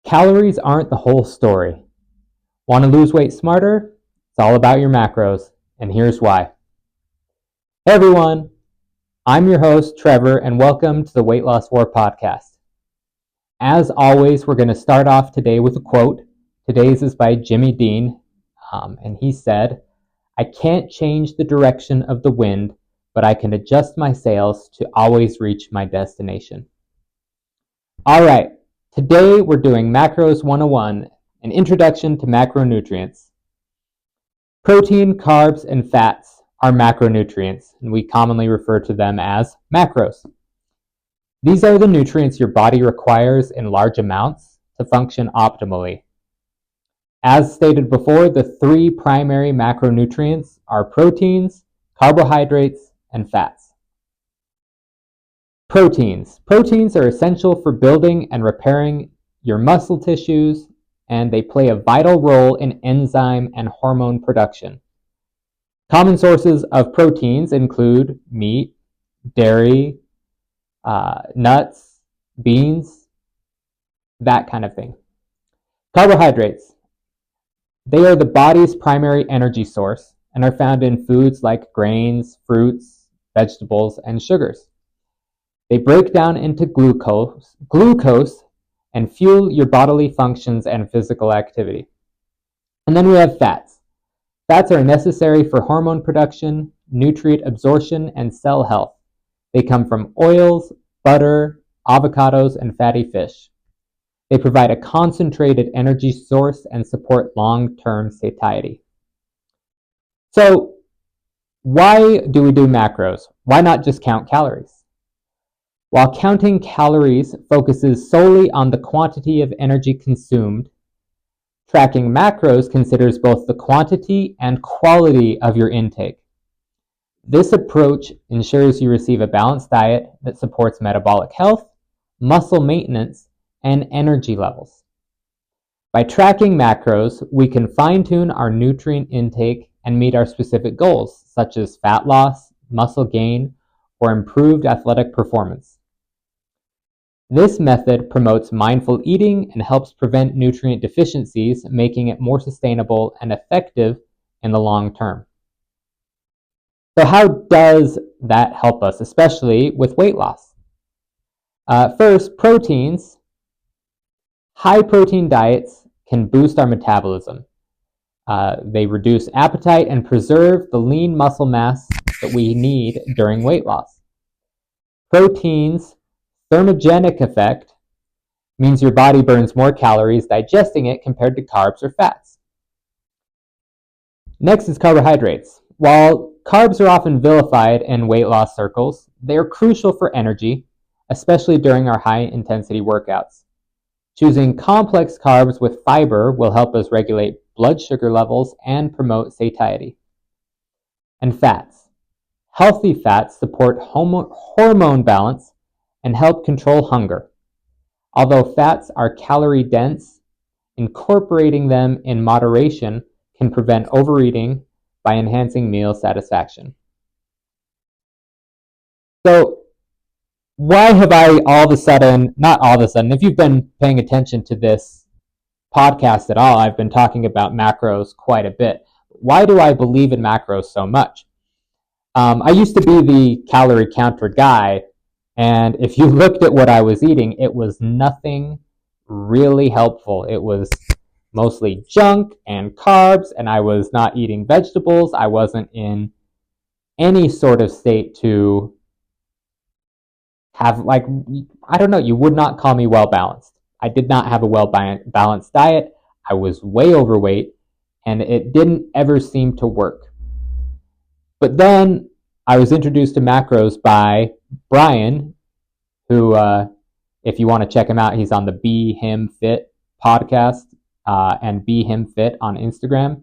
Calories aren't the whole story. Want to lose weight smarter? It's all about your macros, and here's why. Hey everyone, I'm your host, Trevor, and welcome to the Weight Loss War podcast. As always, we're going to start off today with a quote. Today's is by Jimmy Dean, and he said, "I can't change the direction of the wind, but I can adjust my sails to always reach my destination." All right, today we're doing Macros 101, an introduction to macronutrients. Protein, carbs, and fats are macronutrients, and we commonly refer to them as macros. These are the nutrients your body requires in large amounts to function optimally. As stated before, the three primary macronutrients are proteins, carbohydrates, and fats. Proteins. Proteins are essential for building and repairing your muscle tissues, and they play a vital role in enzyme and hormone production. Common sources of proteins include meat, dairy, nuts, beans, that kind of thing. Carbohydrates. They are the body's primary energy source and are found in foods like grains, fruits, vegetables, and sugars. They break down into glucose, and fuel your bodily functions and physical activity. And then we have fats. Fats are necessary for hormone production, nutrient absorption, and cell health. They come from oils, butter, avocados, and fatty fish. They provide a concentrated energy source and support long-term satiety. So, why do we do macros? Why not just count calories? While counting calories focuses solely on the quantity of energy consumed, tracking macros considers both the quantity and quality of your intake. This approach ensures you receive a balanced diet that supports metabolic health, muscle maintenance, and energy levels. By tracking macros, we can fine-tune our nutrient intake and meet our specific goals, such as fat loss, muscle gain, or improved athletic performance. This method promotes mindful eating and helps prevent nutrient deficiencies, making it more sustainable and effective in the long term. So how does that help us, especially with weight loss? First, proteins. High protein diets can boost our metabolism. They reduce appetite and preserve the lean muscle mass that we need during weight loss. Proteins' thermogenic effect means your body burns more calories digesting it compared to carbs or fats. Next is carbohydrates. While carbs are often vilified in weight loss circles, they are crucial for energy, especially during our high-intensity workouts. Choosing complex carbs with fiber will help us regulate blood sugar levels and promote satiety. And fats. Healthy fats support hormone balance and help control hunger. Although fats are calorie dense, incorporating them in moderation can prevent overeating by enhancing meal satisfaction. So, why have I not all of a sudden, if you've been paying attention to this podcast at all, I've been talking about macros quite a bit. Why do I believe in macros so much? I used to be the calorie counter guy, and if you looked at what I was eating, it was nothing really helpful. It was mostly junk and carbs, and I was not eating vegetables. I wasn't in any sort of state to have, you would not call me well-balanced. I did not have a well-balanced diet. I was way overweight, and it didn't ever seem to work. But then I was introduced to macros by Brian, who, if you want to check him out, he's on the Be Him Fit podcast and Be Him Fit on Instagram.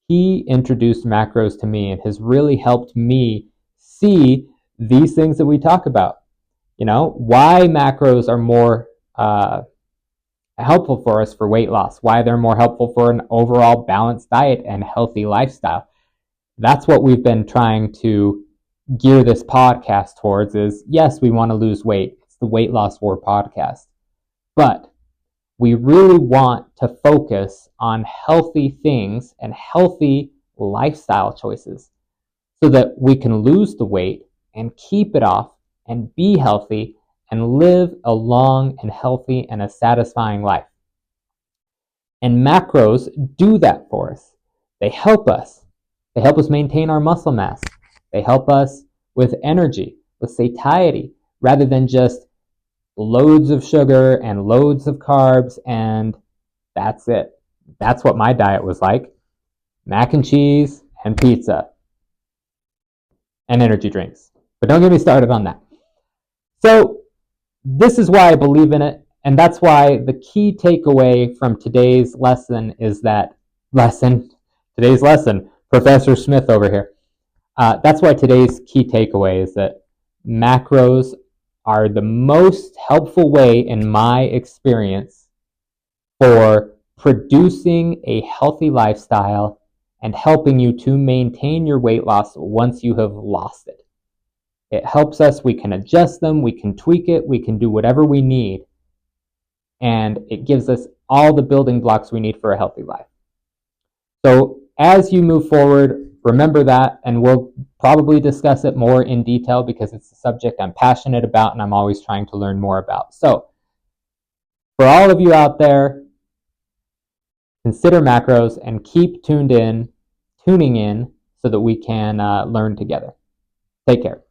He introduced macros to me and has really helped me see these things that we talk about. You know, why macros are more helpful for us for weight loss, why they're more helpful for an overall balanced diet and healthy lifestyle. That's what we've been trying to gear this podcast towards is, yes, we want to lose weight. It's the Weight Loss War podcast. But we really want to focus on healthy things and healthy lifestyle choices so that we can lose the weight and keep it off and be healthy and live a long and healthy and a satisfying life. And macros do that for us. They help us. They help us maintain our muscle mass. They help us with energy, with satiety, rather than just loads of sugar and loads of carbs and that's it. That's what my diet was like. Mac and cheese and pizza and energy drinks. But don't get me started on that. So this is why I believe in it, and that's why the key takeaway from today's lesson is that today's lesson, Professor Smith over here. That's why today's key takeaway is that macros are the most helpful way, in my experience, for producing a healthy lifestyle and helping you to maintain your weight loss once you have lost it. It helps us, we can adjust them, we can tweak it, we can do whatever we need, and it gives us all the building blocks we need for a healthy life. So as you move forward, remember that, and we'll probably discuss it more in detail because it's a subject I'm passionate about and I'm always trying to learn more about. So for all of you out there, consider macros and keep tuning in so that we can learn together. Take care.